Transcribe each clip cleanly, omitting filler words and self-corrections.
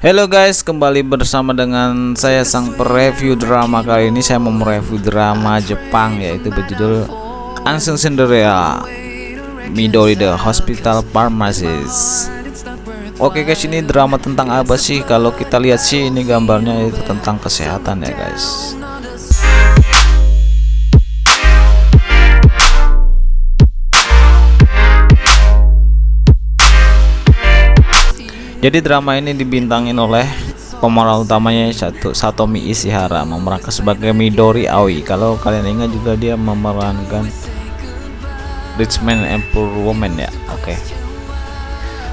Halo guys, kembali bersama dengan saya sang pereview drama. Kali ini saya mau mereview drama Jepang yaitu berjudul Unsung Cinderella Midori the Hospital Pharmacist. Oke guys, ini drama tentang apa sih? Kalau kita lihat sih ini gambarnya itu tentang kesehatan ya guys. Jadi drama ini dibintangin oleh pemeran utamanya Satomi Ishihara, memerankan sebagai Midori Aoi. Kalau kalian ingat juga dia memerankan Rich Man and Poor Woman ya. Oke.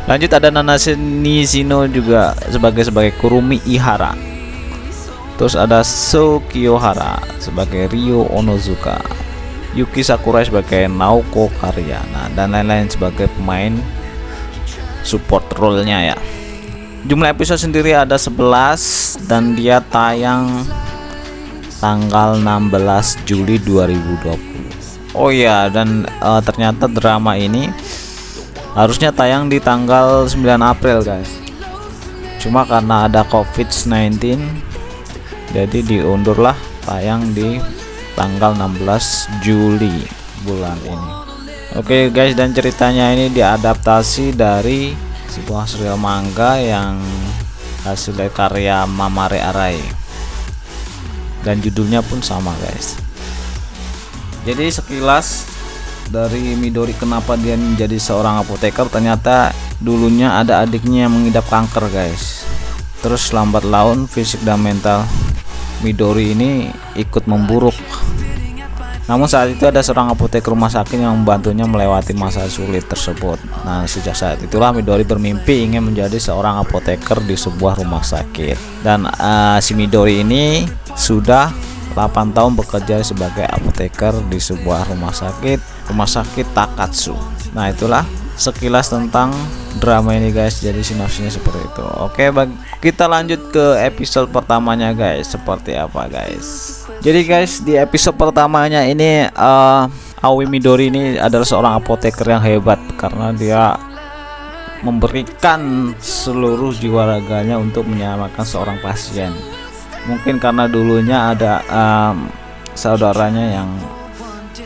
Lanjut ada Nanase Nishino juga sebagai Kurumi Ihara. Terus ada So Kiyohara sebagai Ryo Onozuka, Yuki Sakurai sebagai Naoko Karyana, dan lain-lain sebagai pemain support role-nya ya. Jumlah episode sendiri ada 11 dan dia tayang tanggal 16 Juli 2020. Oh ya, dan ternyata drama ini harusnya tayang di tanggal 9 April guys. Cuma karena ada COVID-19 jadi diundurlah tayang di tanggal 16 Juli bulan ini. Oke guys, dan ceritanya ini diadaptasi dari sebuah serial manga yang hasil dari karya Mamare Arai, dan judulnya pun sama guys. Jadi sekilas dari Midori, kenapa dia menjadi seorang apoteker, ternyata dulunya ada adiknya yang mengidap kanker guys. Terus lambat laun fisik dan mental Midori ini ikut memburuk. Namun saat itu ada seorang apoteker rumah sakit yang membantunya melewati masa sulit tersebut. Nah, sejak saat itulah Midori bermimpi ingin menjadi seorang apoteker di sebuah rumah sakit. Dan si Midori ini sudah 8 tahun bekerja sebagai apoteker di sebuah rumah sakit Takatsu. Nah, itulah sekilas tentang drama ini guys. Jadi sinopsisnya seperti itu. Oke, kita lanjut ke episode pertamanya guys. Seperti apa guys? Jadi guys, di episode pertamanya ini Aoi Midori ini adalah seorang apoteker yang hebat karena dia memberikan seluruh jiwa raganya untuk menyelamatkan seorang pasien. Mungkin karena dulunya ada saudaranya yang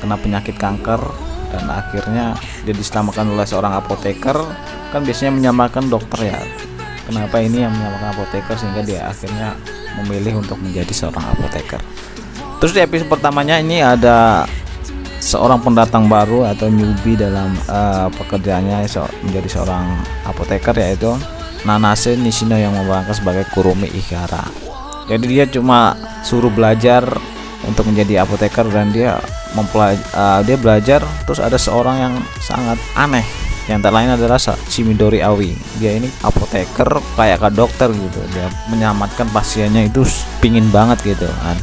kena penyakit kanker dan akhirnya dia diselamatkan oleh seorang apoteker. Kan biasanya menyelamatkan dokter ya. Kenapa ini yang menyelamatkan apoteker, sehingga dia akhirnya memilih untuk menjadi seorang apoteker. Terus di episode pertamanya ini ada seorang pendatang baru atau newbie dalam pekerjaannya menjadi seorang apoteker, yaitu Nanase Nishino yang memerankan sebagai Kurumi Ihara. Jadi dia cuma suruh belajar untuk menjadi apoteker dan dia belajar. Terus ada seorang yang sangat aneh, yang tak lain adalah si Midori Aoi. Dia ini apoteker kayak dokter gitu, dia menyelamatkan pasiennya itu pingin banget gitu kan.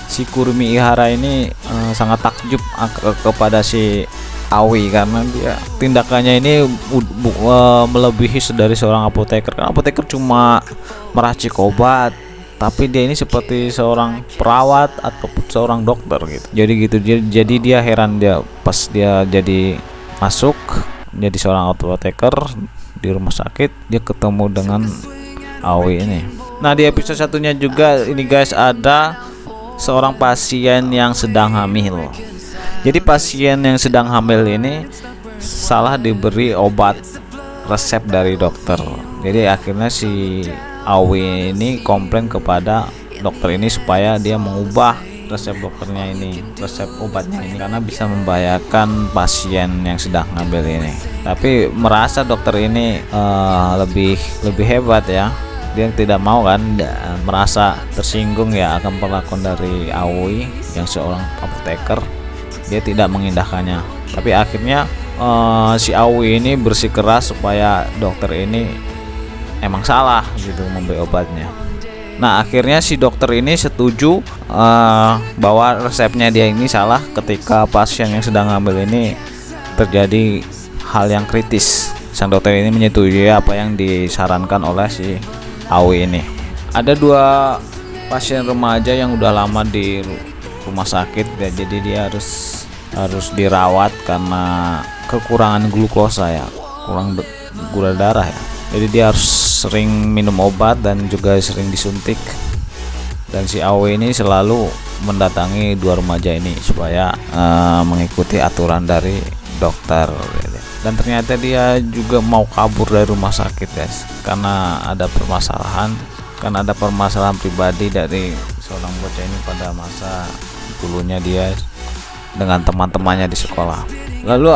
Si Kurumi Ihara ini sangat takjub kepada si Aoi karena dia tindakannya ini melebihi dari seorang apoteker. Karena apoteker cuma meracik obat, tapi dia ini seperti seorang perawat atau seorang dokter gitu. Jadi dia heran, dia pas dia jadi masuk jadi seorang apoteker di rumah sakit, dia ketemu dengan Aoi ini. Nah, di episode satunya juga ini guys ada seorang pasien yang sedang hamil. Jadi pasien yang sedang hamil ini salah diberi obat resep dari dokter. Jadi akhirnya si Aoi ini komplain kepada dokter ini supaya dia mengubah resep dokternya ini, resep obatnya ini, karena bisa membahayakan pasien yang sedang hamil ini. Tapi merasa dokter ini lebih hebat ya. Dia tidak mau kan, merasa tersinggung ya akan perlakuan dari Aoi yang seorang apoteker. Dia tidak mengindahkannya. Tapi akhirnya si Aoi ini bersikeras supaya dokter ini emang salah gitu memberi obatnya. Nah, akhirnya si dokter ini setuju bahwa resepnya dia ini salah ketika pasien yang sedang hamil ini terjadi hal yang kritis. Sang dokter ini menyetujui apa yang disarankan oleh si Aoi ini. Ada 2 pasien remaja yang udah lama di rumah sakit ya, jadi dia harus dirawat karena kekurangan glukosa ya, kurang gula darah ya. Jadi dia harus sering minum obat dan juga sering disuntik. Dan si Aoi ini selalu mendatangi dua remaja ini supaya mengikuti aturan dari dokter gitu. Dan ternyata dia juga mau kabur dari rumah sakit guys, karena ada permasalahan pribadi dari seorang bocah ini pada masa dulunya dia dengan teman-temannya di sekolah. Lalu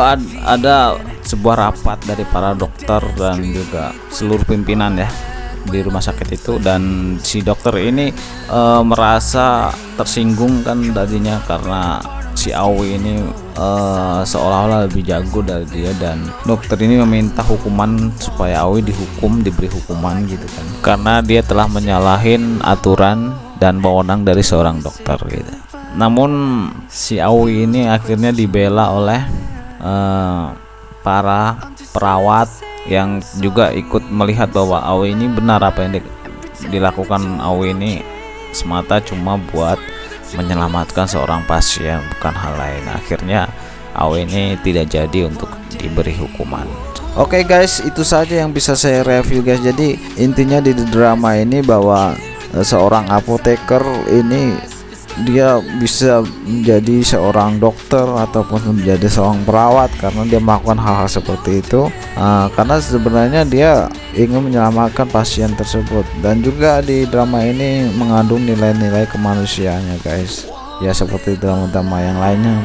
ada sebuah rapat dari para dokter dan juga seluruh pimpinan ya di rumah sakit itu, dan si dokter ini merasa tersinggung kan tadinya karena si Aoi ini seolah-olah lebih jago dari dia, dan dokter ini meminta hukuman supaya Aoi diberi hukuman gitu kan, karena dia telah menyalahin aturan dan wewenang dari seorang dokter gitu. Namun si Aoi ini akhirnya dibela oleh para perawat yang juga ikut melihat bahwa Aoi ini benar, apa yang dilakukan Aoi ini semata cuma buat menyelamatkan seorang pasien, bukan hal lain. Akhirnya Aoi ini tidak jadi untuk diberi hukuman. Oke guys, itu saja yang bisa saya review guys. Jadi intinya di drama ini bahwa seorang apoteker ini dia bisa menjadi seorang dokter ataupun menjadi seorang perawat karena dia melakukan hal-hal seperti itu, karena sebenarnya dia ingin menyelamatkan pasien tersebut. Dan juga di drama ini mengandung nilai-nilai kemanusiaannya guys, ya seperti drama-drama yang lainnya,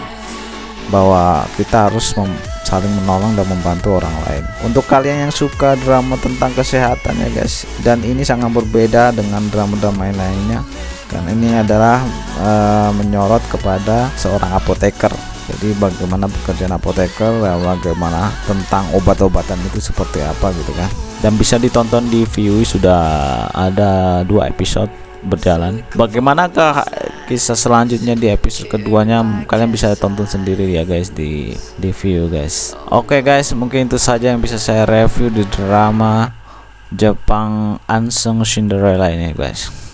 bahwa kita harus saling menolong dan membantu orang lain. Untuk kalian yang suka drama tentang kesehatan ya guys, dan ini sangat berbeda dengan drama-drama yang lainnya, karena ini adalah menyorot kepada seorang apoteker. Jadi bagaimana pekerjaan apoteker, bagaimana tentang obat-obatan itu seperti apa gitu kan. Dan bisa ditonton di Viu, sudah ada 2 episode berjalan. Bagaimanakah kisah selanjutnya di episode keduanya, kalian bisa tonton sendiri ya guys di Viu guys. Oke guys, mungkin itu saja yang bisa saya review di drama Jepang Unsung Cinderella ini guys.